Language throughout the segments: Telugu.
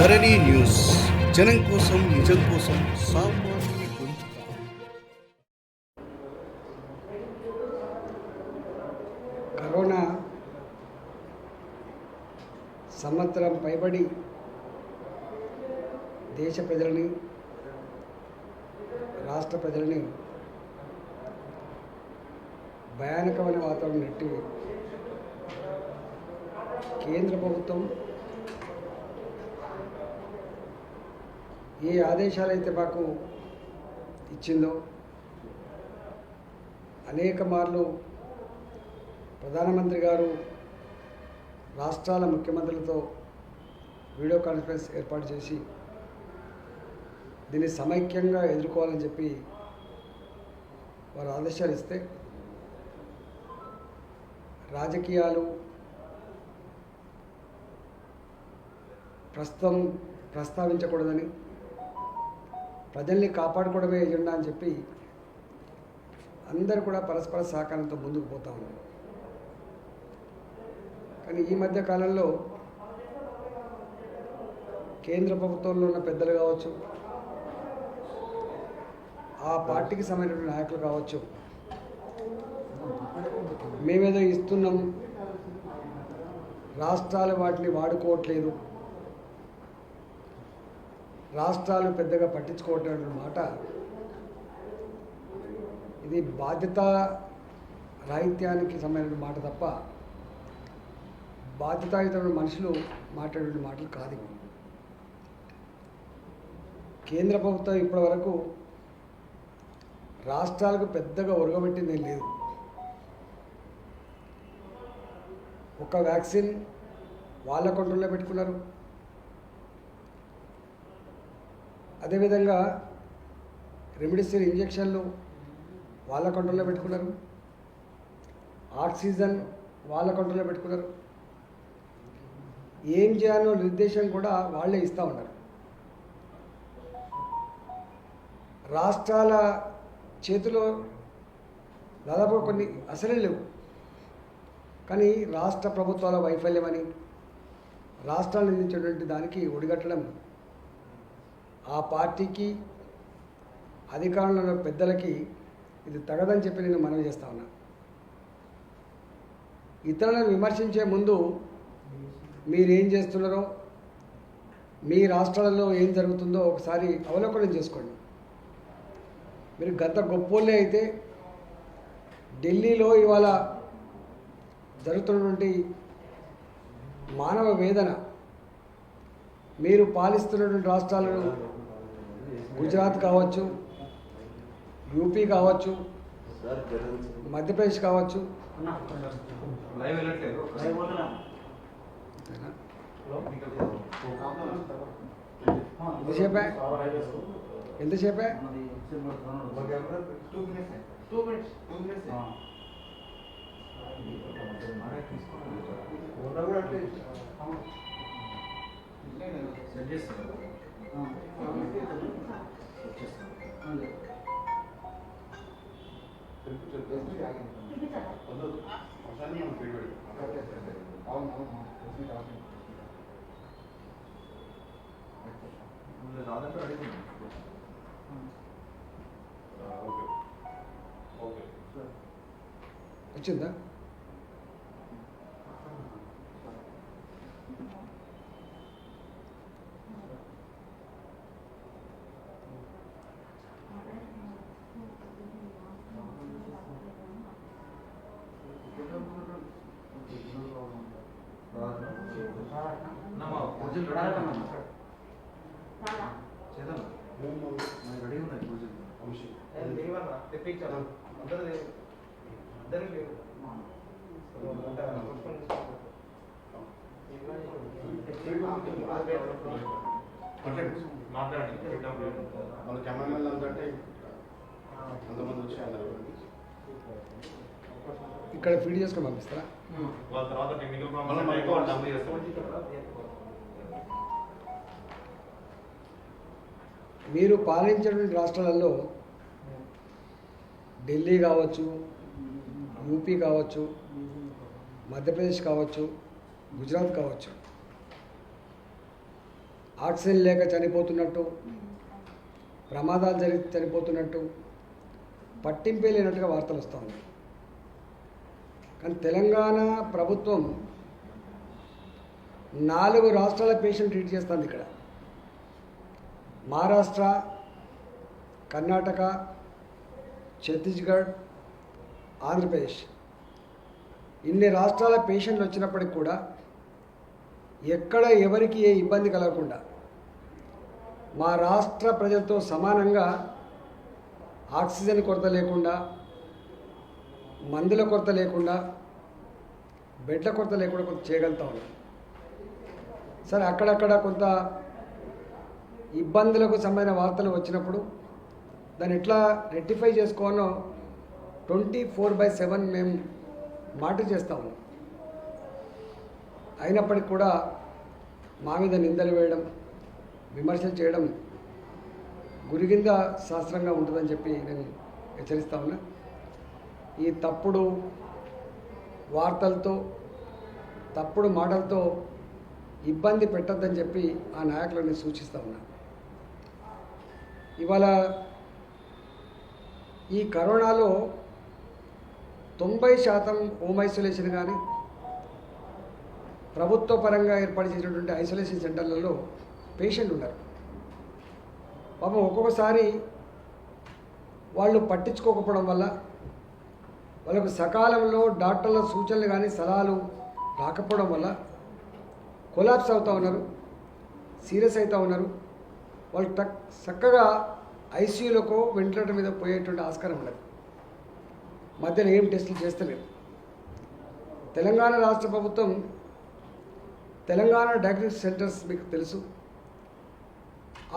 ధరణి న్యూస్ జనం కోసం నిజం కోసం సామాన్య గొంతుక. కరోనా సంవత్సరం పైబడి దేశ ప్రజలని రాష్ట్ర ప్రజలని భయానకమైన వాతావరణం నెట్టి కేంద్ర ప్రభుత్వం ఏ ఆదేశాలైతే మాకు ఇచ్చిందో అనేక మార్లు ప్రధానమంత్రి గారు రాష్ట్రాల ముఖ్యమంత్రులతో వీడియో కాన్ఫరెన్స్ ఏర్పాటు చేసి దీన్ని సమైక్యంగా ఎదుర్కోవాలని చెప్పి వారు ఆదేశాలు ఇస్తే రాజకీయాలు ప్రస్తుతం ప్రస్తావించకూడదని ప్రజల్ని కాపాడుకోవడమే ఎజెండా అని చెప్పి అందరూ కూడా పరస్పర సహకారంతో ముందుకు పోతా ఉన్నారు. కానీ ఈ మధ్య కాలంలో కేంద్ర ప్రభుత్వంలో ఉన్న పెద్దలు కావచ్చు, ఆ పార్టీకి సంబంధించిన నాయకులు కావచ్చు, మేమేదో ఇస్తున్నాం, రాష్ట్రాలు వాటిని వాడుకోవట్లేదు, రాష్ట్రాలు పెద్దగా పట్టించుకోవటం మాట ఇది బాధ్యత రాహిత్యానికి సంబంధించిన మాట తప్ప బాధ్యతాయుతమైన మనుషులు మాట్లాడే మాటలు కాదు. కేంద్ర ప్రభుత్వం ఇప్పటి వరకు రాష్ట్రాలకు పెద్దగా ఒరగబెట్టింది ఏం లేదు. ఒక వ్యాక్సిన్ వాళ్ళ కంట్రోల్లో పెట్టుకున్నారు, అదేవిధంగా రెమ్డెసివిర్ ఇంజెక్షన్లు వాళ్ళ కంట్రోల్లో పెట్టుకున్నారు, ఆక్సిజన్ వాళ్ళ కంట్రోల్లో పెట్టుకున్నారు, ఏం చేయాలో నిర్దేశం కూడా వాళ్ళే ఇస్తూ ఉన్నారు. రాష్ట్రాల చేతిలో దాదాపు కొన్ని అసలే లేవు. కానీ రాష్ట్ర ప్రభుత్వాల వైఫల్యమని రాష్ట్రాలు అందించేటువంటి దానికి ఒడిగట్టడం ఆ పార్టీకి అధికారంలో ఉన్న పెద్దలకి ఇది తగదని చెప్పి నేను మనవి చేస్తా ఉన్నా. ఇతరులను విమర్శించే ముందు మీరేం చేస్తున్నారో, మీ రాష్ట్రాలలో ఏం జరుగుతుందో ఒకసారి అవలోకనం చేసుకోండి. మీరు గత గొప్పోళ్ళే అయితే ఢిల్లీలో ఇవాళ జరుగుతున్నటువంటి మానవ వేదన, మీరు పాలిస్తున్నటువంటి రాష్ట్రాలను గుజరాత్ కావచ్చు, యూపీ కావచ్చు, మధ్యప్రదేశ్ కావచ్చు, ఎంతసేపే వచ్చిందా? ఇక్కడ ఫీడ్ చేసుకొని పంపిస్తారా? మీరు పాలించినటువంటి రాష్ట్రాలలో ఢిల్లీ కావచ్చు, యూపీ కావచ్చు, మధ్యప్రదేశ్ కావచ్చు, గుజరాత్ కావచ్చు, ఆక్సిజన్ లేక చనిపోతున్నట్టు, ప్రమాదాలు జరిగి చనిపోతున్నట్టు పట్టింపే లేనట్టుగా వార్తలు వస్తూ ఉన్నాయి. కానీ తెలంగాణ ప్రభుత్వం 4 రాష్ట్రాల పేషెంట్ ట్రీట్ చేస్తుంది. ఇక్కడ మహారాష్ట్ర, కర్ణాటక, ఛత్తీస్గఢ్, ఆంధ్రప్రదేశ్ ఇన్ని రాష్ట్రాల పేషెంట్లు వచ్చినప్పటికి కూడా ఎక్కడ ఎవరికి ఏ ఇబ్బంది కలగకుండా మా రాష్ట్ర ప్రజలతో సమానంగా ఆక్సిజన్ కొరత లేకుండా, మందుల కొరత లేకుండా, బెడ్ల కొరత లేకుండా కొంత చేయగలుగుతా ఉన్నాం. సరే, అక్కడక్కడ కొంత ఇబ్బందులకు సంబంధించిన వార్తలు వచ్చినప్పుడు దాన్ని ఎట్లా రెక్టిఫై చేసుకోవాలో 24/7 మేము మాటు చేస్తూ ఉన్నాం. అయినప్పటికీ కూడా మా మీద నిందలు వేయడం, విమర్శలు చేయడం గురిగింద శాస్త్రంగా ఉంటుందని చెప్పి నేను హెచ్చరిస్తా ఉన్నా. ఈ తప్పుడు వార్తలతో, తప్పుడు మాటలతో ఇబ్బంది పెట్టద్దని చెప్పి ఆ నాయకులను సూచిస్తూ ఉన్నా. ఇవాళ ఈ కరోనాలో 90% హోమ్ ఐసోలేషన్ కానీ ప్రభుత్వ పరంగా ఏర్పాటు చేసినటువంటి ఐసోలేషన్ సెంటర్లలో పేషెంట్ ఉన్నారు. పాపం ఒక్కొక్కసారి వాళ్ళు పట్టించుకోకపోవడం వల్ల, వాళ్ళకు సకాలంలో డాక్టర్ల సూచనలు కానీ సలహాలు రాకపోవడం వల్ల కొలాప్స్ అవుతూ ఉన్నారు, సీరియస్ అవుతూ ఉన్నారు. వాళ్ళు చక్కగా ఐసీయూలకు వెంటిలేటర్ మీద పోయేటువంటి ఆస్కారం ఉండదు. మధ్యలో ఏం టెస్టులు చేస్తలేరు. తెలంగాణ రాష్ట్ర ప్రభుత్వం తెలంగాణ డయాగ్నోస్టిక్ సెంటర్స్ మీకు తెలుసు.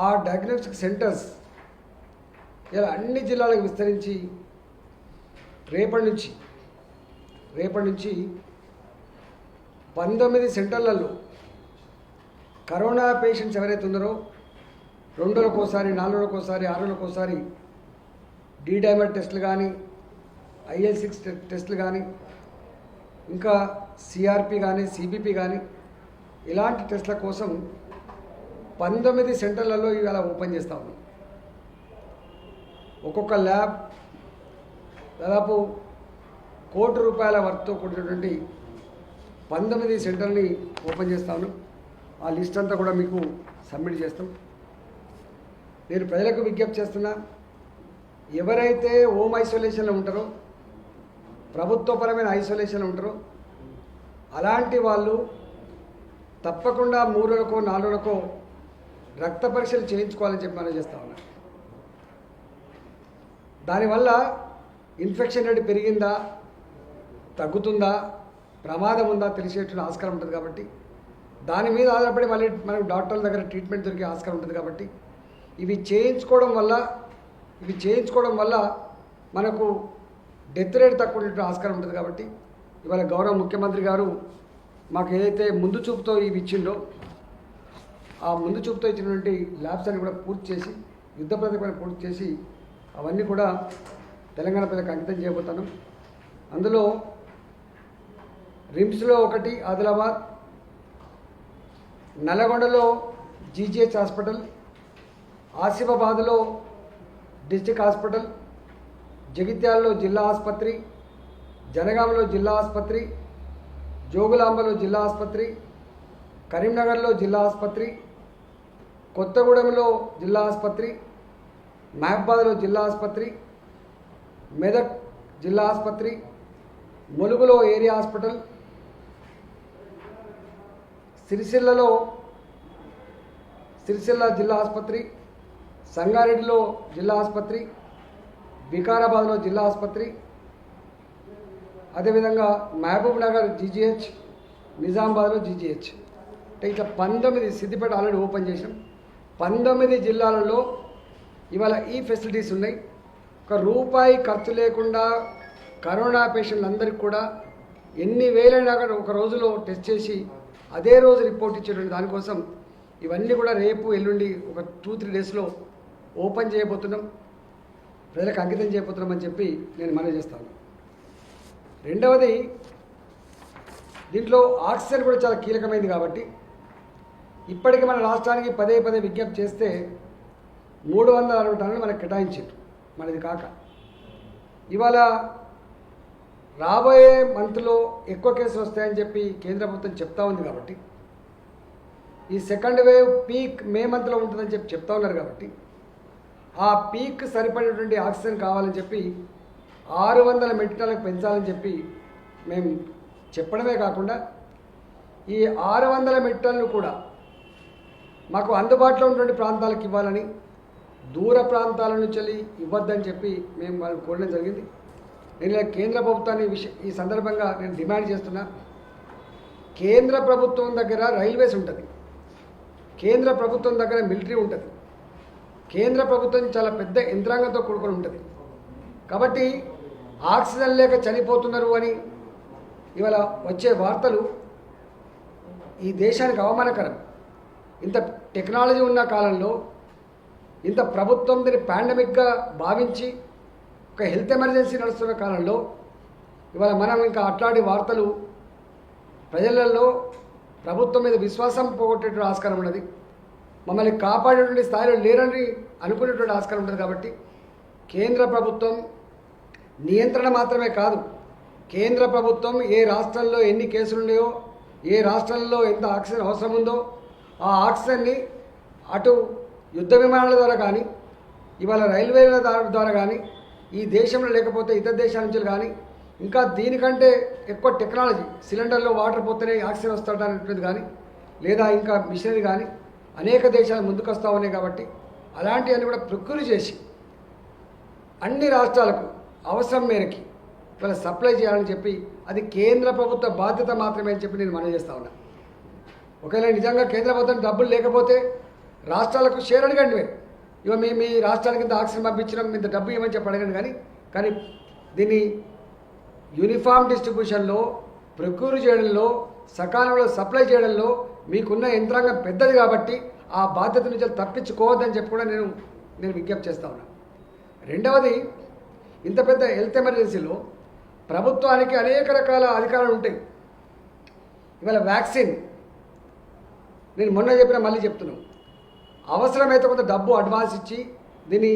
ఆ డయాగ్నోస్టిక్ సెంటర్స్ ఇలా అన్ని జిల్లాలకు విస్తరించి రేపటి నుంచి 19 సెంటర్లలో కరోనా పేషెంట్స్ ఎవరైతే ఉన్నారో 2 రోజులకోసారి, 4 రోజులకోసారి, 6 రోజులకోసారి డైమర్ టెస్టులు కానీ, IL-6 టెస్టులు కానీ, ఇంకా సిఆర్పి కానీ, సిబిపి కానీ ఇలాంటి టెస్టుల కోసం 19 సెంటర్లలో ఇవాళ ఓపెన్ చేస్తూ ఉన్నాం. ఒక్కొక్క ల్యాబ్ దాదాపు ₹1 కోటి వర్త్తో కూడినటువంటి 19 సెంటర్ని ఓపెన్ చేస్తా ఉన్నాం. ఆ లిస్ట్ అంతా కూడా మీకు సబ్మిట్ చేస్తాం. నేను ప్రజలకు విజ్ఞప్తి చేస్తున్నా, ఎవరైతే హోమ్ ఐసోలేషన్లో ఉంటారో, ప్రభుత్వపరమైన ఐసోలేషన్లో ఉంటారో అలాంటి వాళ్ళు తప్పకుండా 3 రోజులకో 4 రోజులకో రక్త పరీక్షలు చేయించుకోవాలని చెప్పి మనం చేస్తూ ఉన్నాం. దానివల్ల ఇన్ఫెక్షన్ రేట్ పెరిగిందా, తగ్గుతుందా, ప్రమాదం ఉందా తెలిసేటువంటి ఆస్కారం ఉంటుంది. కాబట్టి దాని మీద ఆధారపడి మళ్ళీ మనకు డాక్టర్ల దగ్గర ట్రీట్మెంట్ దొరికే ఆస్కారం ఉంటుంది. కాబట్టి ఇవి చేయించుకోవడం వల్ల మనకు డెత్ రేట్ తక్కువ ఉండేటువంటి ఆస్కారం ఉంటుంది. కాబట్టి ఇవాళ గౌరవ ముఖ్యమంత్రి గారు మాకు ఏదైతే ముందు చూపుతో ఇవి ఇచ్చిండో, ఆ ముందు చూపుతో ఇచ్చినటువంటి ల్యాబ్స్ అన్ని కూడా పూర్తి చేసి, యుద్ధ ప్రాతిపదికన పూర్తి చేసి అవన్నీ కూడా తెలంగాణ ప్రజలకు అంకితం చేయబోతున్నాం. అందులో రిమ్స్లో ఒకటి, ఆదిలాబాద్, నల్లగొండలో జీజీహెచ్ హాస్పిటల్, ఆసిఫాబాద్లో డిస్ట్రిక్ట్ హాస్పిటల్, జగిత్యాలలో జిల్లా ఆసుపత్రి, జనగామలో జిల్లా ఆసుపత్రి, జోగులాంబలో జిల్లా ఆసుపత్రి, కరీంనగర్లో జిల్లా ఆసుపత్రి, కొత్తగూడెంలో జిల్లా ఆసుపత్రి, మహబాద్లో జిల్లా ఆసుపత్రి, మెదక్ జిల్లా ఆసుపత్రి, ములుగులో ఏరియా హాస్పిటల్, సిరిసిల్ల జిల్లా ఆసుపత్రి, సంగారెడ్డిలో జిల్లా ఆసుపత్రి, వికారాబాద్లో జిల్లా ఆసుపత్రి, అదేవిధంగా మహబూబ్ నగర్ జీజీహెచ్, నిజామాబాద్లో జీజీహెచ్. అంటే ఇట్లా 19, సిద్దిపేట ఆల్రెడీ ఓపెన్ చేసాం. 19 జిల్లాలలో ఇవాళ ఈ ఫెసిలిటీస్ ఉన్నాయి. ₹1 ఖర్చు లేకుండా కరోనా పేషెంట్లందరికీ కూడా ఎన్ని వేలైనా కూడా ఒక రోజులో టెస్ట్ చేసి అదే రోజు రిపోర్ట్ ఇచ్చేటువంటి దానికోసం ఇవన్నీ కూడా రేపు ఎల్లుండి ఒక 2-3 డేస్లో ఓపెన్ చేయబోతున్నాం, ప్రజలకు అంకితం చేయబోతున్నామని చెప్పి నేను మనవి చేస్తాను. రెండవది, దీంట్లో ఆక్సిజన్ కూడా చాలా కీలకమైంది. కాబట్టి ఇప్పటికీ మన రాష్ట్రానికి పదే పదే విజ్ఞప్తి చేస్తే 360 టన్నులు మనకు కేటాయించారు మనది కాక. ఇవాళ రాబోయే మంత్లో ఎక్కువ కేసులు వస్తాయని చెప్పి కేంద్ర ప్రభుత్వం చెప్తా ఉంది కాబట్టి, ఈ సెకండ్ వేవ్ పీక్ మే మంత్లో ఉంటుందని చెప్పి చెప్తా ఉన్నారు కాబట్టి, ఆ పీక్ సరిపడేటువంటి ఆక్సిజన్ కావాలని చెప్పి 600 మెట్రిక్ టన్నులకు పెంచాలని చెప్పి మేము చెప్పడమే కాకుండా, ఈ 600 మెట్రిక్ టన్నులు కూడా మాకు అందుబాటులో ఉన్నటువంటి ప్రాంతాలకు ఇవ్వాలని, దూర ప్రాంతాల నుంచి ఇవ్వద్దని చెప్పి మేము వాళ్ళు కోరడం జరిగింది. నేను కేంద్ర ప్రభుత్వాన్ని ఈ సందర్భంగా నేను డిమాండ్ చేస్తున్నా. కేంద్ర ప్రభుత్వం దగ్గర రైల్వేస్ ఉంటుంది, కేంద్ర ప్రభుత్వం దగ్గర మిలిటరీ ఉంటుంది, కేంద్ర ప్రభుత్వం చాలా పెద్ద యంత్రాంగంతో కూడుకొని ఉంటుంది. కాబట్టి ఆక్సిజన్ లేక చనిపోతున్నారు అని ఇవాళ వచ్చే వార్తలు ఈ దేశానికి అవమానకరం. ఇంత టెక్నాలజీ ఉన్న కాలంలో, ఇంత ప్రభుత్వం దీన్ని పాండమిక్గా భావించి ఒక హెల్త్ ఎమర్జెన్సీ నడుస్తున్న కాలంలో ఇవాళ మనం ఇంకా అట్లాంటి వార్తలు ప్రజలలో ప్రభుత్వం మీద విశ్వాసం పోగొట్టేటువంటి ఆస్కారం ఉన్నది. మమ్మల్ని కాపాడేటువంటి స్థాయిలో లేరని అనుకునేటువంటి ఆస్కారం ఉంటుంది. కాబట్టి కేంద్ర ప్రభుత్వం నియంత్రణ మాత్రమే కాదు, కేంద్ర ప్రభుత్వం ఏ రాష్ట్రంలో ఎన్ని కేసులు ఉన్నాయో, ఏ రాష్ట్రంలో ఎంత ఆక్సిజన్ అవసరం ఉందో ఆ ఆక్సిజన్ని అటు యుద్ధ విమానాల ద్వారా కానీ, ఇవాళ రైల్వేల ద్వారా కానీ, ఈ దేశంలో లేకపోతే ఇతర దేశాల నుంచి కానీ, ఇంకా దీనికంటే ఎక్కువ టెక్నాలజీ సిలిండర్లో వాటర్ పోతేనే ఆక్సిజన్ వస్తుందనేది కానీ, లేదా ఇంకా మిషనరీ కానీ అనేక దేశాలు ముందుకు వస్తూ ఉన్నాయి. కాబట్టి అలాంటివన్నీ కూడా ప్రొక్యూర్ చేసి అన్ని రాష్ట్రాలకు అవసరం మేరకి ఇవాళ సప్లై చేయాలని చెప్పి, అది కేంద్ర ప్రభుత్వ బాధ్యత మాత్రమే అని చెప్పి నేను మనవి చేస్తా ఉన్నా. ఒకవేళ నిజంగా కేంద్ర ప్రభుత్వం డబ్బులు లేకపోతే రాష్ట్రాలకు షేర్ అడగండి. ఇవ మీ రాష్ట్రానికి ఇంత ఆక్సిజన్ పంపించడం, ఇంత డబ్బు ఇవ్వమని చెప్పి అడగండి. కానీ దీన్ని యూనిఫామ్ డిస్ట్రిబ్యూషన్లో, ప్రొక్యూర్ చేయడంలో, సకాలంలో సప్లై చేయడంలో మీకున్న యంత్రాంగం పెద్దది కాబట్టి ఆ బాధ్యత నుంచి తప్పించుకోవద్దని చెప్పి కూడా నేను విజ్ఞప్తి చేస్తా ఉన్నా. రెండవది, ఇంత పెద్ద హెల్త్ ఎమర్జెన్సీలో ప్రభుత్వానికి అనేక రకాల అధికారాలు ఉంటాయి. ఇవాళ వ్యాక్సిన్ నేను మొన్న చెప్పిన మళ్ళీ చెప్తున్నాను, అవసరమైతే కొంత డబ్బు అడ్వాన్స్ ఇచ్చి దీన్ని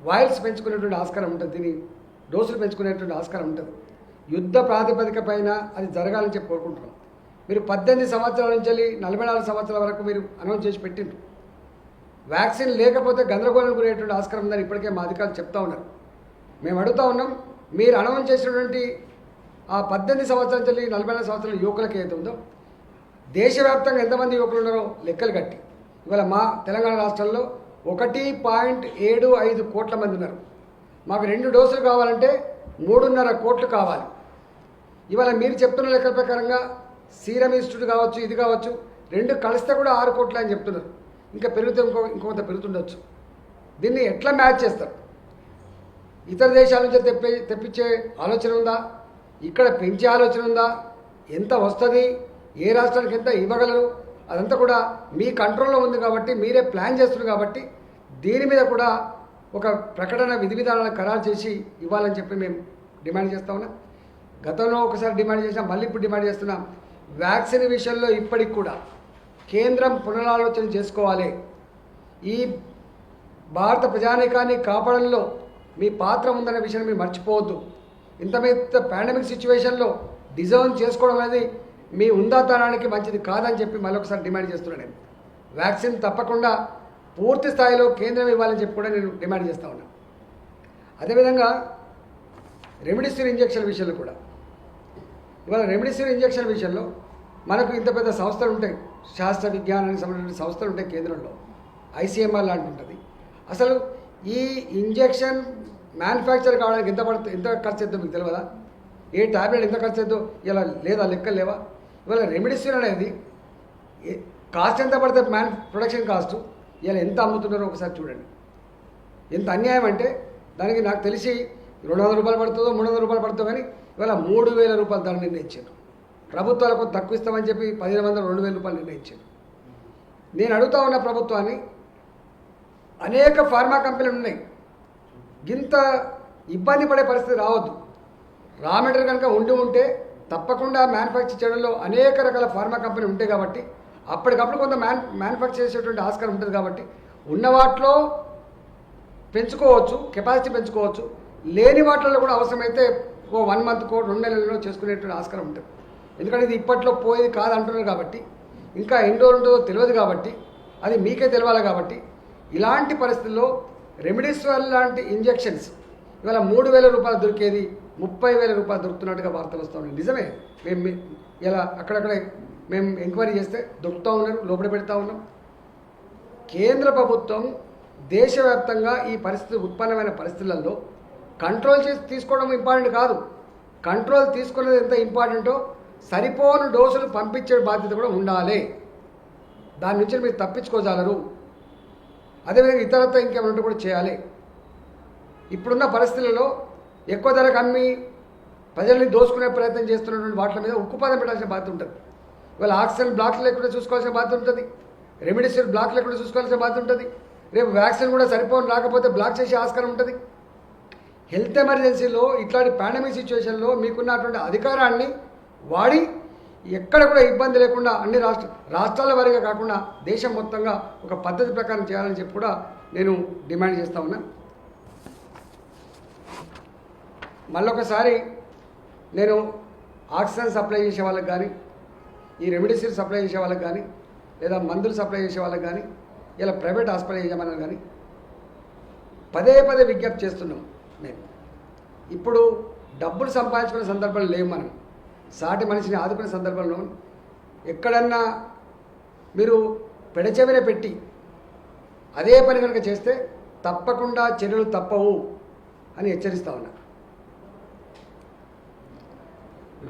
వాయిల్స్ పెంచుకునేటువంటి ఆస్కారం ఉంటుంది, దీన్ని డోసులు పెంచుకునేటువంటి ఆస్కారం ఉంటుంది. యుద్ధ ప్రాతిపదిక పైన అది జరగాలని చెప్పి కోరుకుంటున్నాం. మీరు 18 సంవత్సరాల నుంచి 44 సంవత్సరాల వరకు మీరు అనౌన్స్ చేసి పెట్టిండ్రు. వ్యాక్సిన్ లేకపోతే గందరగోళం గురేటువంటి ఆస్కారం ఉందని ఇప్పటికే మా అధికారులు చెప్తా ఉన్నారు. మేము అడుగుతా ఉన్నాం, మీరు అనౌన్స్ చేసినటువంటి ఆ 18 సంవత్సరాల నుంచి 44 సంవత్సరాల యువకులకి ఏదైతే ఉందో, దేశవ్యాప్తంగా ఎంతమంది యువకులు ఉన్నారో లెక్కలు కట్టి ఇవాళ మా తెలంగాణ రాష్ట్రంలో 1.75 కోట్ల మంది ఉన్నారు. మాకు 2 డోసులు కావాలంటే 3.5 కోట్లు కావాలి. ఇవాళ మీరు చెప్తున్న లెక్కల ప్రకారంగా సీరం ఇన్స్టిట్యూట్ కావచ్చు, ఇది కావచ్చు, 2 కలిస్తే కూడా 6 కోట్లు అని చెప్తున్నారు. ఇంకా పెరిగితే ఇంకొంత పెరుగుతుండొచ్చు. దీన్ని ఎట్లా మ్యాచ్ చేస్తారు? ఇతర దేశాల నుంచి తెప్పించే ఆలోచన ఉందా? ఇక్కడ పెంచే ఆలోచన ఉందా? ఎంత వస్తుంది, ఏ రాష్ట్రానికి ఎంత ఇవ్వగలరు, అదంతా కూడా మీ కంట్రోల్లో ఉంది. కాబట్టి మీరే ప్లాన్ చేస్తున్నారు. కాబట్టి దీని మీద కూడా ఒక ప్రకటన విధి విధానాలను ఖరారు చేసి ఇవ్వాలని చెప్పి మేము డిమాండ్ చేస్తా ఉన్నాం. గతంలో ఒకసారి డిమాండ్ చేసినాం, మళ్ళీ ఇప్పుడు డిమాండ్ చేస్తున్నాం. వ్యాక్సిన్ విషయంలో ఇప్పటికి కూడా కేంద్రం పునరాలోచన చేసుకోవాలి. ఈ భారత ప్రజానీకాన్ని కాపాడంలో మీ పాత్ర ఉందనే విషయాన్ని మీరు మర్చిపోవద్దు. ఇంత మీద పాండమిక్ సిచ్యువేషన్లో డిజైన్ చేసుకోవడం అనేది మీ ఉందాతనానికి మంచిది కాదని చెప్పి మళ్ళొకసారి డిమాండ్ చేస్తున్నాను. నేను వ్యాక్సిన్ తప్పకుండా పూర్తి స్థాయిలో కేంద్రం ఇవ్వాలని చెప్పి కూడా నేను డిమాండ్ చేస్తూ ఉన్నాను. అదేవిధంగా రెమ్డెసివిర్ ఇంజెక్షన్ విషయంలో కూడా, ఇవాళ రెమ్డెసివిర్ ఇంజెక్షన్ విషయంలో మనకు ఇంత పెద్ద సంస్థలు ఉంటాయి, శాస్త్ర విజ్ఞానానికి సంబంధించిన సంస్థలు ఉంటాయి కేంద్రంలో, ICMR లాంటి ఉంటుంది. అసలు ఈ ఇంజెక్షన్ మ్యానుఫ్యాక్చర్ కావడానికి ఎంత ఖర్చు అవుతుందో మీకు తెలియదా? ఏ ట్యాబ్లెట్ ఎంత ఖర్చు అవుతుందో ఇలా లేదా లెక్కలు లేవా? ఇవాళ రెమ్డెసివిర్ అనేది కాస్ట్ ఎంత పడుతుంది, ప్రొడక్షన్ కాస్ట్ ఇలా ఎంత అమ్ముతున్నారో ఒకసారి చూడండి. ఎంత అన్యాయం అంటే దానికి నాకు తెలిసి 200 రూపాయలు పడుతుందో 300 రూపాయలు పడుతుందో, కానీ ఇవాళ 3000 రూపాయలు ధర నిర్ణయించారు. ప్రభుత్వాలకు తక్కువ ఇస్తామని చెప్పి 1500 2000 రూపాయలు నిర్ణయించారు. నేను అడుగుతా ఉన్న ప్రభుత్వాన్ని, అనేక ఫార్మా కంపెనీలు ఉన్నాయి, ఇంత ఇబ్బంది పడే పరిస్థితి రావద్దు. రా మెటీరియల్ కనుక ఉంటే తప్పకుండా మ్యానుఫ్యాక్చర్ చేయడంలో అనేక రకాల ఫార్మా కంపెనీలు ఉంటాయి. కాబట్టి అప్పటికప్పుడు కొంత మ్యానుఫ్యాక్చర్ చేసేటువంటి ఆస్కారం ఉంటుంది కాబట్టి ఉన్న వాటిలో పెంచుకోవచ్చు, కెపాసిటీ పెంచుకోవచ్చు. లేని వాటిల్లో కూడా అవసరమైతే ఓ 1 మంత్కో 2 నెలల్లో చేసుకునేటువంటి ఆస్కారం ఉంటుంది. ఎందుకంటే ఇది ఇప్పట్లో పోయేది కాదు అంటున్నారు కాబట్టి, ఇంకా ఎన్ని రోజులు ఉంటుందో తెలియదు కాబట్టి, అది మీకే తెలియాలి కాబట్టి, ఇలాంటి పరిస్థితుల్లో రెమిడిసివిర్ లాంటి ఇంజెక్షన్స్ ఇవాళ 3,000 రూపాయలు దొరికేది 30,000 రూపాయలు దొరుకుతున్నట్టుగా వార్తలు వస్తూ ఉన్నాయి. నిజమే, మేము ఇలా అక్కడక్కడ మేము ఎంక్వైరీ చేస్తే దొరుకుతూ ఉన్నారు, లోపల పెడతా ఉన్నాం. కేంద్ర ప్రభుత్వం దేశవ్యాప్తంగా ఈ పరిస్థితి ఉత్పన్నమైన పరిస్థితులలో కంట్రోల్ చేసి తీసుకోవడం ఇంపార్టెంట్ కాదు. కంట్రోల్ తీసుకునేది ఎంత ఇంపార్టెంటో సరిపోను డోసులు పంపించే బాధ్యత కూడా ఉండాలి. దాని నుంచి మీరు తప్పించుకోగలరు. అదేవిధంగా ఇతరత్వ ఇంకేమైనా కూడా చేయాలి. ఇప్పుడున్న పరిస్థితులలో ఎక్కువ ధరకు అమ్మి ప్రజల్ని దోసుకునే ప్రయత్నం చేస్తున్నటువంటి వాటి మీద ఉక్కుపాదం పెట్టాల్సిన బాధ్యత ఉంటుంది. ఇవాళ ఆక్సిజన్ బ్లాక్లు లేకుండా చూసుకోవాల్సిన బాధ్యత ఉంటుంది, రెమిడిసివిర్ బ్లాక్ లేకుండా చూసుకోవాల్సిన బాధ్యత ఉంటుంది. రేపు వ్యాక్సిన్ కూడా సరిపోని రాకపోతే బ్లాక్ చేసే ఆస్కారం ఉంటుంది. హెల్త్ ఎమర్జెన్సీలో ఇట్లాంటి పాండమిక్ సిచ్యువేషన్లో మీకున్నటువంటి అధికారాన్ని వాడి ఎక్కడ కూడా ఇబ్బంది లేకుండా అన్ని రాష్ట్రాల వారీగా కాకుండా దేశం మొత్తంగా ఒక పద్ధతి ప్రకారం చేయాలని చెప్పి కూడా నేను డిమాండ్ చేస్తూ ఉన్నా. మళ్ళొకసారి నేను ఆక్సిజన్ సప్లై చేసే వాళ్ళకి కానీ, ఈ రెమిడిసివిర్ సప్లై చేసే వాళ్ళకి కానీ, లేదా మందులు సప్లై చేసే వాళ్ళకి కానీ, ఇలా ప్రైవేట్ హాస్పిటల్ యజమానులు కానీ పదే పదే విజ్ఞప్తి చేస్తున్నాం. మేము ఇప్పుడు డబ్బులు సంపాదించుకునే సందర్భాలు లేవు. మనం సాటి మనిషిని ఆదుకునే సందర్భంలో ఎక్కడన్నా మీరు పెడచెవిన పెట్టి అదే పని కనుక చేస్తే తప్పకుండా చర్యలు తప్పవు అని హెచ్చరిస్తా ఉన్నా.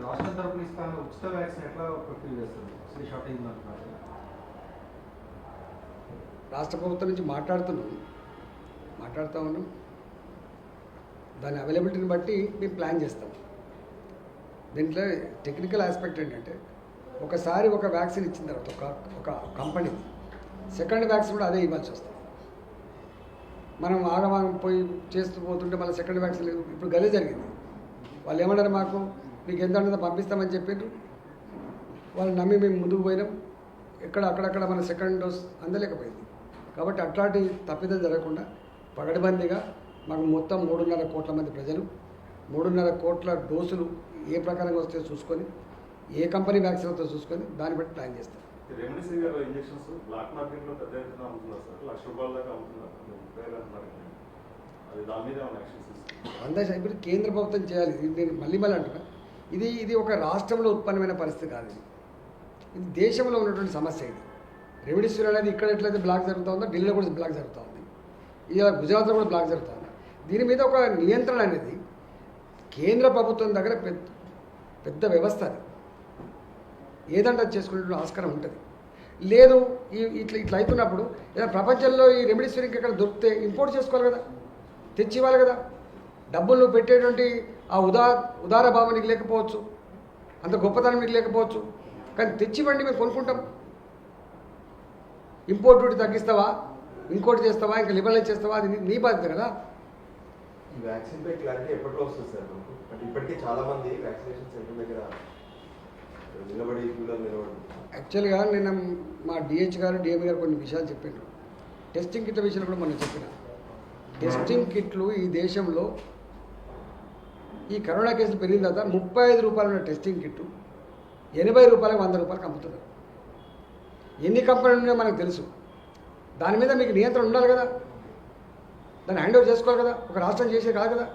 రాష్ట్రం తరపున ఇస్తాను ఉచిత వ్యాక్సిన్ ఎట్లా ప్రక్రియ చేస్తుంది? షార్టేజ్ అంటున్నారు. రాష్ట్ర ప్రభుత్వం నుంచి మాట్లాడుతూ ఉన్నాం. దాని అవైలబిలిటీని బట్టి మేము ప్లాన్ చేస్తాం. దీంట్లో టెక్నికల్ ఆస్పెక్ట్ ఏంటంటే ఒకసారి ఒక వ్యాక్సిన్ ఇచ్చిన తర్వాత ఒక కంపెనీ సెకండ్ వ్యాక్సిన్ కూడా అదే ఇవ్వాల్సి వస్తుంది. మనం ఆగమాగం పోయి చేస్తూ పోతుంటే మళ్ళీ సెకండ్ వ్యాక్సిన్ లేదు. ఇప్పుడు గదే జరిగింది. వాళ్ళు ఏమన్నారు, మాకు మీకు ఎంత అంటే పంపిస్తామని చెప్పిండ్రు. వాళ్ళు నమ్మి మేము ముందుకు పోయినాం. అక్కడక్కడ మన సెకండ్ డోస్ అందలేకపోయింది. కాబట్టి అట్లాంటి తప్పిదం జరగకుండా పగడబందీగా మాకు మొత్తం 3.5 కోట్ల మంది ప్రజలు 3.5 కోట్ల డోసులు ఏ ప్రకారంగా వస్తే చూసుకొని, ఏ కంపెనీ వ్యాక్సిన్ వస్తే చూసుకొని దాన్ని బట్టి ప్లాన్ చేస్తాం. రెమిడిసివిర్ ఇంజెక్షన్స్ బ్లాక్ మార్కెట్లో పెద్ద ఎత్తున అమ్ముతున్నారు సార్. ₹1,00,000 దాకా అమ్ముతున్నారు. అది దాని మీద అందా ఇప్పుడు కేంద్ర ప్రభుత్వం చేయాలి. నేను మళ్ళీ అంటున్నా, ఇది ఒక రాష్ట్రంలో ఉత్పన్నమైన పరిస్థితి కాదు. ఇది దేశంలో ఉన్నటువంటి సమస్య. ఇది రెమిడిసివిర్ అనేది ఇక్కడ ఎట్లయితే బ్లాక్ జరుగుతూ ఉందో ఢిల్లీలో కూడా బ్లాక్ జరుగుతూ ఉంది, ఇలా గుజరాత్లో కూడా బ్లాక్ జరుగుతూ ఉంది. దీని మీద ఒక నియంత్రణ అనేది కేంద్ర ప్రభుత్వం దగ్గర పెద్ద వ్యవస్థ. అది ఏదంటే అది చేసుకునేటువంటి ఆస్కారం ఉంటుంది. లేదు ఇట్లా అవుతున్నప్పుడు ఏదైనా ప్రపంచంలో ఈ రెమిడిసివిర్ ఇంకెక్కడ దొరికితే ఇంపోర్ట్ చేసుకోవాలి కదా, తెచ్చి ఇవ్వాలి కదా. డబ్బులు పెట్టేటువంటి ఆ ఉదార భావం నీకు లేకపోవచ్చు, అంత గొప్పతనం నీకు లేకపోవచ్చు, కానీ తెచ్చివ్వండి, మేము కొనుక్కుంటాం. ఇంపోర్ట్ డ్యూటీ తగ్గిస్తావా, ఇంకోటి చేస్తావా, ఇంకా లిబరలైజ్ చేస్తావా, అది నీ బాధ్యత కదా. ఈ వ్యాక్సిన్ పై క్లారిటీ ఎప్పట్లో వస్తుంది సార్? అంటే ఇప్పటికీ చాలా మంది వ్యాక్సినేషన్ సెంటర్ దగ్గర నిలబడి యాక్చువల్గా నిన్న మా డిహెచ్ గారు డిఎం గారు కొన్ని విషయాలు చెప్పారు. టెస్టింగ్ కిట్ల విషయంలో కూడా మనం చెప్పిన టెస్టింగ్ కిట్లు ఈ దేశంలో ఈ కరోనా కేసులు పెరిగిన తర్వాత ₹35 ఉన్న టెస్టింగ్ కిట్టు ₹80, ₹100 అమ్ముతున్నారు. ఎన్ని కంపెనీలు ఉన్నాయో మనకు తెలుసు. దాని మీద మీకు నియంత్రణ ఉండాలి కదా, దాన్ని హ్యాండ్ ఓవర్ చేసుకోవాలి కదా. ఒక రాష్ట్రం చేసే కాదు కదా.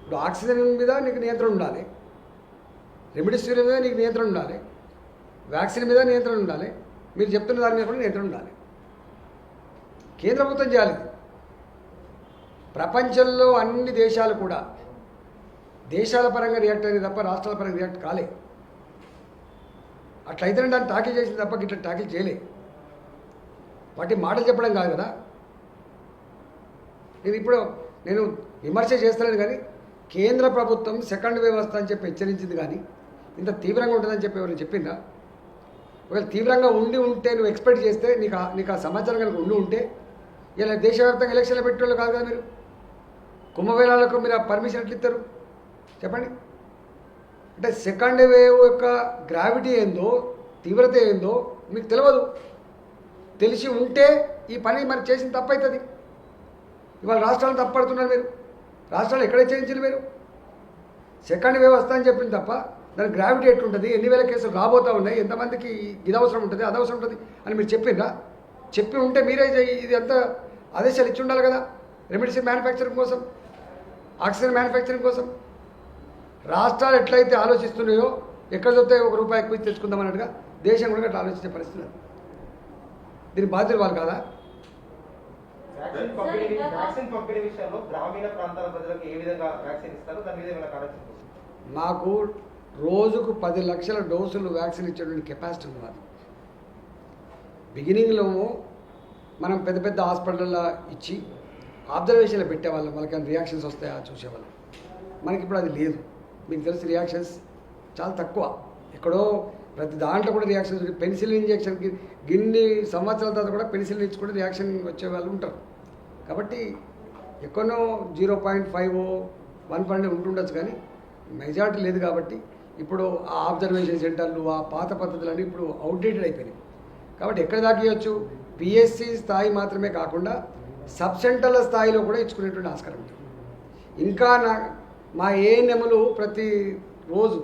ఇప్పుడు ఆక్సిజన్ మీద నీకు నియంత్రణ ఉండాలి, రెమిడిసివిర్ మీద నీకు నియంత్రణ ఉండాలి, వ్యాక్సిన్ మీద నియంత్రణ ఉండాలి, మీరు చెప్తున్న దాని మీద కూడా నియంత్రణ ఉండాలి. కేంద్ర ప్రభుత్వం చేయాలి. ప్రపంచంలో అన్ని దేశాలు కూడా దేశాల పరంగా రియాక్ట్ అయ్యింది తప్ప రాష్ట్రాల పరంగా రియాక్ట్ కాలే. అట్లయితేనే దాన్ని టాకిల్ చేసింది తప్ప ఇట్లా టాకిల్ చేయలే. వాటి మాటలు చెప్పడం కాదు కదా. నేను విమర్శ చేస్తున్నాను కానీ కేంద్ర ప్రభుత్వం సెకండ్ వ్యవస్థ అని చెప్పి హెచ్చరించింది కానీ ఇంత తీవ్రంగా ఉంటుందని చెప్పి ఎవరు చెప్పిందా? ఒకవేళ తీవ్రంగా ఉంటే నువ్వు ఎక్స్పెక్ట్ చేస్తే నీకు ఆ సమాచారం కనుక ఉంటే ఇలా దేశవ్యాప్తంగా ఎలక్షన్లు పెట్టేవాళ్ళు కాదు కదా. మీరు కుంభమేళాలకు మీరు ఆ పర్మిషన్ ఎట్లా ఇస్తారు చెప్పండి? అంటే సెకండ్ వేవ్ యొక్క గ్రావిటీ ఏందో, తీవ్రత ఏందో మీకు తెలియదు. తెలిసి ఉంటే ఈ పని మరి చేసిన తప్పు అవుతుంది. ఇవాళ రాష్ట్రాలు తప్పడుతున్నారు మీరు. రాష్ట్రాలు ఎక్కడ చేయించారు మీరు? సెకండ్ వేవ్ వస్తా అని చెప్పింది తప్ప దాని గ్రావిటీ ఎట్లుంటుంది, ఎన్ని వేల కేసులు రాబోతూ ఉన్నాయి, ఎంతమందికి ఇది అవసరం ఉంటుంది అది అవసరం ఉంటుంది అని మీరు చెప్పిండ్రా? చెప్పి ఉంటే మీరే ఇది అంతా ఆదేశాలు ఇచ్చి ఉండాలి కదా. రెమెడిసిన్ మ్యానుఫ్యాక్చరింగ్ కోసం, ఆక్సిజన్ మ్యానుఫ్యాక్చరింగ్ కోసం రాష్ట్రాలు ఎట్లయితే ఆలోచిస్తున్నాయో ఎక్కడ చూస్తే ₹1 ఎక్కువ తెచ్చుకుందాం అన్నట్టుగా దేశం కూడా అట్లా ఆలోచించే పరిస్థితి లేదు. దీని బాధ్యత వాళ్ళు కాదా? వ్యాక్సిన్ పంపిణీ విషయంలో గ్రామీణ ప్రాంతాల ప్రజలకు ఏ విధంగా వ్యాక్సిన్ ఇస్తారో దాని మీద ఏమైనా కార్యక్రమం? మాకు రోజుకు 10 లక్షల డోసులు వ్యాక్సిన్ ఇచ్చేటువంటి కెపాసిటీ ఉంది మాది. బిగినింగ్లో మనం పెద్ద పెద్ద హాస్పిటల్లో ఇచ్చి ఆబ్జర్వేషన్లో పెట్టేవాళ్ళం, వాళ్ళకి రియాక్షన్స్ వస్తాయా చూసేవాళ్ళం. మనకి ఇప్పుడు అది లేదు. మీకు తెలిసి రియాక్షన్స్ చాలా తక్కువ. ఎక్కడో ప్రతి దాంట్లో కూడా రియాక్షన్స్. పెన్సిలిన్ ఇంజెక్షన్కి గిన్ని సంవత్సరాల తర్వాత కూడా పెన్సిలిన్ ఇచ్చి కూడా రియాక్షన్ వచ్చే వాళ్ళు ఉంటారు. కాబట్టి ఎక్కడో 0.5 1 ఉంటుండొచ్చు, కానీ మెజారిటీ లేదు. కాబట్టి ఇప్పుడు ఆ ఆబ్జర్వేషన్ సెంటర్లు, ఆ పాత పద్ధతులన్నీ ఇప్పుడు అవుట్డేటెడ్ అయిపోయినాయి. కాబట్టి ఎక్కడ దాకా ఇవ్వచ్చు? పిఎస్సి స్థాయి మాత్రమే కాకుండా సబ్ సెంటర్ల స్థాయిలో కూడా ఇచ్చుకునేటువంటి ఆస్కారం ఉంటుంది. ఇంకా మా ఏఎన్ఎంలు ప్రతి రోజు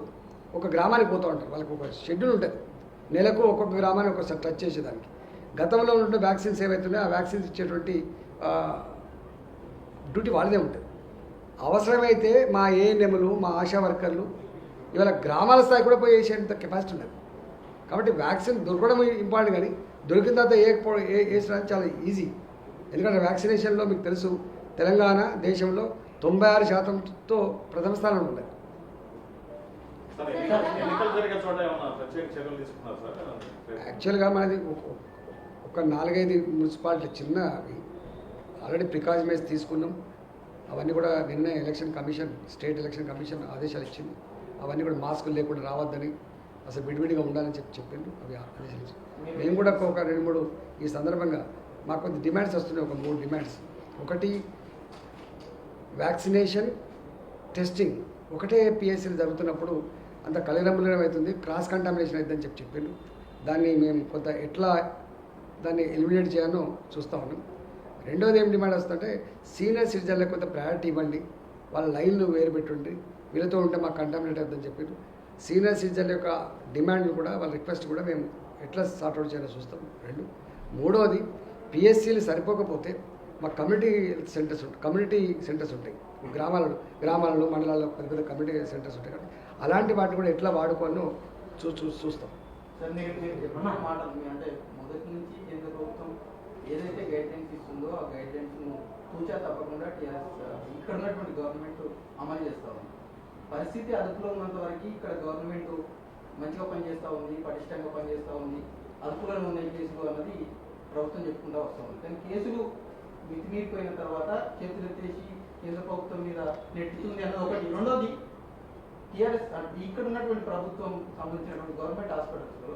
ఒక గ్రామానికి పోతూ ఉంటారు. వాళ్ళకి ఒక షెడ్యూల్ ఉంటుంది. నెలకు ఒక్కొక్క గ్రామాన్ని ఒకసారి టచ్ చేసేదానికి. గతంలో ఉన్న వ్యాక్సిన్స్ ఏవైతున్నాయో ఆ వ్యాక్సిన్స్ ఇచ్చేటువంటి డ్యూటీ వాళ్ళదే ఉంటుంది. అవసరమైతే మా ఏఎన్ఎంలు, మా ఆశా వర్కర్లు ఇవాళ గ్రామాల స్థాయి కూడా పోయి వేసేంత కెపాసిటీ ఉన్నది. కాబట్టి వ్యాక్సిన్ దొరకడం ఇంపార్టెంట్, కానీ దొరికిన తర్వాత వేసడానికి చాలా ఈజీ. ఎందుకంటే వ్యాక్సినేషన్లో మీకు తెలుసు తెలంగాణ దేశంలో 96%తో ప్రథమ స్థానంలో ఉన్నది. ఎన్నికలు జరిగే చోట ఏమన్నా ప్రత్యేక చర్యలు తీసుకున్నారు సార్? యాక్చువల్గా మనది ఒక 4-5 మున్సిపాలిటీ చిన్న ఆల్రెడీ ప్రికాషన్స్ తీసుకున్నాం. అవన్నీ కూడా నిన్న election commission, state election commission ఆదేశాలు ఇచ్చింది. అవన్నీ కూడా మాస్కులు లేకుండా రావద్దని, అసలు విడివిడిగా ఉండాలని చెప్పిండు. అవి ఆదేశాలు ఇచ్చింది. మేము కూడా ఒక 2-3 ఈ సందర్భంగా మాకు కొంత డిమాండ్స్ వస్తున్నాయి. ఒక 3 డిమాండ్స్. ఒకటి, వ్యాక్సినేషన్ టెస్టింగ్ ఒకటే పిఎస్సీలు జరుగుతున్నప్పుడు అంత కలగరములం అవుతుంది, క్రాస్ కంటామినేషన్ అవుతుందని చెప్పిండు. దాన్ని మేము కొంత ఎట్లా దాన్ని ఎలిమినేట్ చేయాలో చూస్తూ ఉన్నాం. రెండోది ఏం డిమాండ్ వస్తుందంటే సీనియర్ సిటిజన్లకు కొంత ప్రయారిటీ ఇవ్వండి, వాళ్ళ లైన్లు వేరు పెట్టుండి, వీళ్ళతో ఉంటే మాకు కంటామినేట్ అవుతుందని చెప్పారు. సీనియర్ సిటిజన్ల యొక్క డిమాండ్లు కూడా, వాళ్ళ రిక్వెస్ట్ కూడా మేము ఎట్లా సార్ట్అవుట్ చేయాలో చూస్తాం. 2. మూడోది, పిఎస్సీలు సరిపోకపోతే మా కమ్యూనిటీ సెంటర్స్ ఉంటాయి. గ్రామాలలో మండలాల్లో పెద్ద కమ్యూనిటీ సెంటర్స్ ఉంటాయి. కాబట్టి అలాంటి వాటిని కూడా ఎట్లా వాడుకోవాలో చూస్తాం. సార్ మీరు చెప్పిన మాటలు అంటే మొదటి నుంచి కేంద్ర ప్రభుత్వం ఏదైతే గైడ్లైన్స్ ఇస్తుందో ఆ గైడ్లైన్స్ను తూచా తప్పకుండా ఇక్కడ ఉన్నటువంటి గవర్నమెంట్ అమలు చేస్తూ ఉంది. పరిస్థితి అదుపులో ఉన్నంత వరకు ఇక్కడ గవర్నమెంట్ మంచిగా పనిచేస్తూ ఉంది, పటిష్టంగా పనిచేస్తూ ఉంది, అదుపులోనే ఉన్నాయి కేసులు అన్నది ప్రభుత్వం చెప్పుకుంటూ వస్తూ ఉంది. కానీ కేసులు మితిమీరిపోయిన తర్వాత చేతులు ఎత్తేసి కేంద్ర ప్రభుత్వం మీద నెట్టుతుంది అన్నది ఒకటి. రెండోది, టీఆర్ఎస్ ఇక్కడ ఉన్నటువంటి ప్రభుత్వం సంబంధించినటువంటి గవర్నమెంట్ హాస్పిటల్స్లో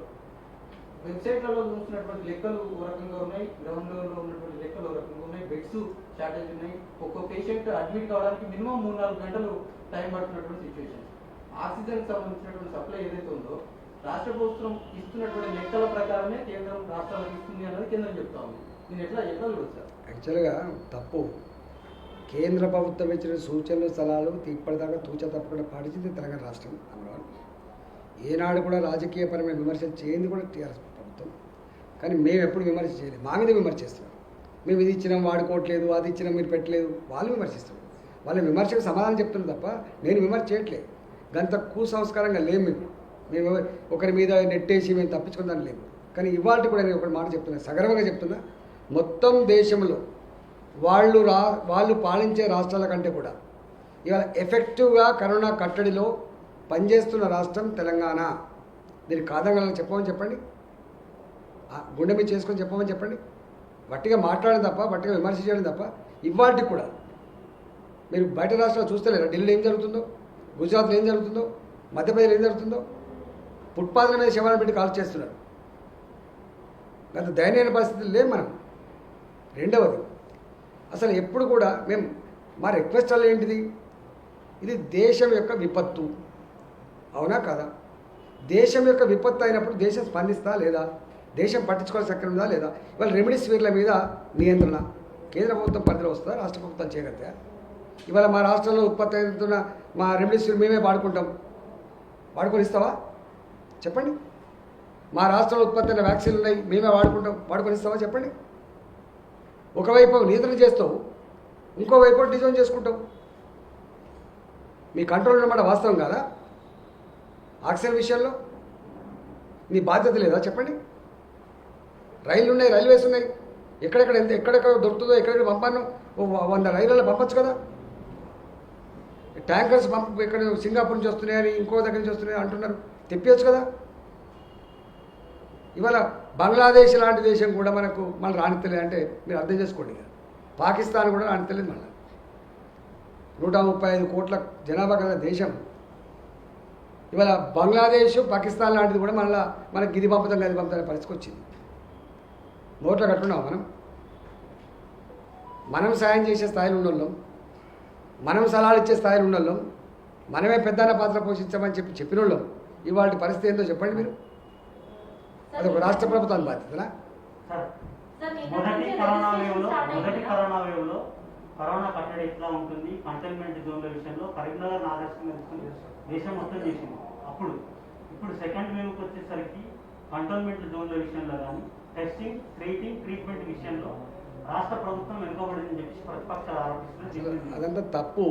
వెబ్సైట్లలో చూసినటువంటి లెక్కలు ఓ రకంగా ఉన్నాయి, గ్రౌండ్ లెవెల్లో ఉన్నటువంటి లెక్కలు ఓ రకంగా ఉన్నాయి, బెడ్స్ షార్టేజ్ ఉన్నాయి. ఒక్కో పేషెంట్ అడ్మిట్ కావడానికి మినిమం 3-4 గంటలు టైం పడుతున్నటువంటి సిచ్యువేషన్. ఆక్సిజన్కి సంబంధించినటువంటి సప్లై ఏదైతే ఉందో రాష్ట్ర ప్రభుత్వం ఇస్తున్నటువంటి లెక్కల ప్రకారమే కేంద్రం రాష్ట్రాలకు ఇస్తుంది అన్నది కేంద్రం చెప్తా ఉంది. నేను ఎట్లా చూడదు సార్? యాక్చువల్గా తప్పు. కేంద్ర ప్రభుత్వం ఇచ్చిన సూచనలు సలహాలు ఇప్పటిదాకా తూచా తప్పకుండా పాటించింది తెలంగాణ రాష్ట్రం. నెంబర్ 1. ఏనాడు కూడా రాజకీయపరమైన విమర్శ చేయింది కూడా టీఆర్ఎస్ ప్రభుత్వం. కానీ మేము ఎప్పుడు విమర్శ చేయలేదు. మా మీద విమర్శ చేస్తున్నాం. మేము ఇది ఇచ్చినాం వాడుకోవట్లేదు, అది ఇచ్చినాం మీరు పెట్టలేదు, వాళ్ళు విమర్శిస్తున్నాం. వాళ్ళ విమర్శకు సమాధానం చెప్తున్నాం తప్ప నేను విమర్శ చేయట్లేదు. గంత కుసంస్కారంగా లేము. మేము ఒకరి మీద నెట్టేసి మేము తప్పించుకుందాం లేము. కానీ ఇవాళ కూడా నేను ఒక మాట చెప్తున్నా, సగర్వంగా చెప్తున్నా, మొత్తం దేశంలో వాళ్ళు పాలించే రాష్ట్రాల కంటే కూడా ఇవాళ ఎఫెక్టివ్గా కరోనా కట్టడిలో పనిచేస్తున్న రాష్ట్రం తెలంగాణ. దీనికి కాదంగాలని చెప్పమని చెప్పండి, గుండె మీద చేసుకొని చెప్పమని చెప్పండి. వట్టిగా మాట్లాడడం తప్ప, వట్టిగా విమర్శ చేయడం తప్ప. ఇవాళ కూడా మీరు బయట రాష్ట్రాలు చూస్తలేరా? ఢిల్లీలో ఏం జరుగుతుందో, గుజరాత్లో ఏం జరుగుతుందో, మధ్యప్రదేశ్లో ఏం జరుగుతుందో. ఫుట్పాత్ల మీద శవాలను పెట్టి కాల్ చేస్తున్నారు. గత దయనీయ పరిస్థితులు లేవు మనం. రెండవది, అసలు ఎప్పుడు కూడా మేము మా రిక్వెస్ట్ వల్ల ఏంటిది, ఇది దేశం యొక్క విపత్తు, అవునా కాదా? దేశం యొక్క విపత్తు అయినప్పుడు దేశం స్పందిస్తా లేదా? దేశం పట్టించుకోవాల్సిన అక్కడ ఉందా లేదా? ఇవాళ రెమిడిసివిర్ల మీద నియంత్రణ కేంద్ర ప్రభుత్వం పరిధిలో వస్తుందా, రాష్ట్ర ప్రభుత్వం చేయగలుగుతా? ఇవాళ మా రాష్ట్రంలో ఉత్పత్తి అవుతున్న మా రెమిడిసివిర్ మేమే వాడుకుంటాం, వాడుకొని ఇస్తావా చెప్పండి? మా రాష్ట్రంలో ఉత్పత్తి అయిన వ్యాక్సిన్లు ఉన్నాయి, మేమే వాడుకుంటాం, వాడుకొని ఇస్తావా చెప్పండి? ఒకవైపు నియంత్రణ చేస్తావు, ఇంకోవైపు డిజైన్ చేసుకుంటావు. మీ కంట్రోల్ అన్నమాట వాస్తవం కాదా? ఆక్సిజన్ విషయంలో మీ బాధ్యత లేదా చెప్పండి? రైళ్లు ఉన్నాయి, రైల్వేస్ ఉన్నాయి, ఎక్కడెక్కడ దొరుకుతుందో ఎక్కడెక్కడ పంపాను 100 రైళ్ళలో పంపచ్చు కదా. ట్యాంకర్స్ ఇక్కడ సింగపూర్ నుంచి వస్తున్నాయని ఇంకో దగ్గర నుంచి వస్తున్నాయని అంటున్నారు, తెప్పించచ్చు కదా. ఇవాళ బంగ్లాదేశ్ లాంటి దేశం కూడా మళ్ళీ రాణితలేదు అంటే మీరు అర్థం చేసుకోండి. పాకిస్తాన్ కూడా రాణితలేదు. మళ్ళీ 135 కోట్ల జనాభా గల దేశం. ఇవాళ బంగ్లాదేశ్ పాకిస్తాన్ లాంటిది కూడా మళ్ళీ మనకి గిది పంపుతాం గది పంపుతానే పరిస్థితికి వచ్చింది. నోట్లో కట్టున్నాం మనం సాయం చేసే స్థాయిలో ఉన్నోళ్ళం, మనం సలహాలు ఇచ్చే స్థాయిలో ఉన్నోళ్ళం, మనమే పెద్దన్న పాత్ర పోషించామని చెప్పిన వాళ్ళం. ఇవాళ పరిస్థితి ఏందో చెప్పండి మీరు? అదొక రాష్ట్ర ప్రభుత్వాన్ని బాధ్యతనా? మొదటి కరోనా వేవ్లో కరోనా కట్టడి ఎట్లా ఉంటుంది, కంటైన్మెంట్ జోన్ల విషయంలో కరీంనగర్ ఆదర్శంగా తీసుకుని దేశం మొత్తం చేసింది. ఇప్పుడు సెకండ్ వేవ్కి వచ్చేసరికి కంటైన్మెంట్ జోన్ల విషయంలో కానీ టెస్టింగ్, ట్రీట్మెంట్ విషయంలో రాష్ట్ర ప్రభుత్వం వెనుకబడిందని చెప్పి ప్రతిపక్షాలు ఆరోపిస్తున్నారు. అదంతా తప్పు.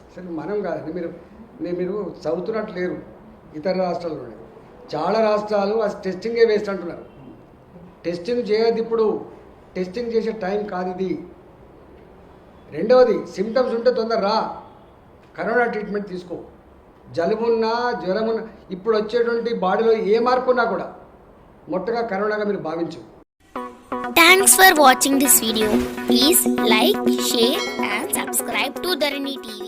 అసలు మనం కాదండి, మీరు చదువుతున్నట్టు లేరు. ఇతర రాష్ట్రాల్లోనే చాలా రాష్ట్రాలు అసలు టెస్టింగే వేస్ట్ అంటున్నారు. టెస్టింగ్ చేయదు, ఇప్పుడు టెస్టింగ్ చేసే టైం కాదు ఇది. రెండవది, సిమ్టమ్స్ ఉంటే తొందర రా, కరోనా ట్రీట్మెంట్ తీసుకో. జలుబున్నా జ్వరమున్నా ఇప్పుడు వచ్చేటువంటి బాడీలో ఏ మార్పు ఉన్నా కూడా మొట్టగా కరోనాగా మీరు భావించు. Thanks for watching this video. Please like, share and subscribe to Dharani TV.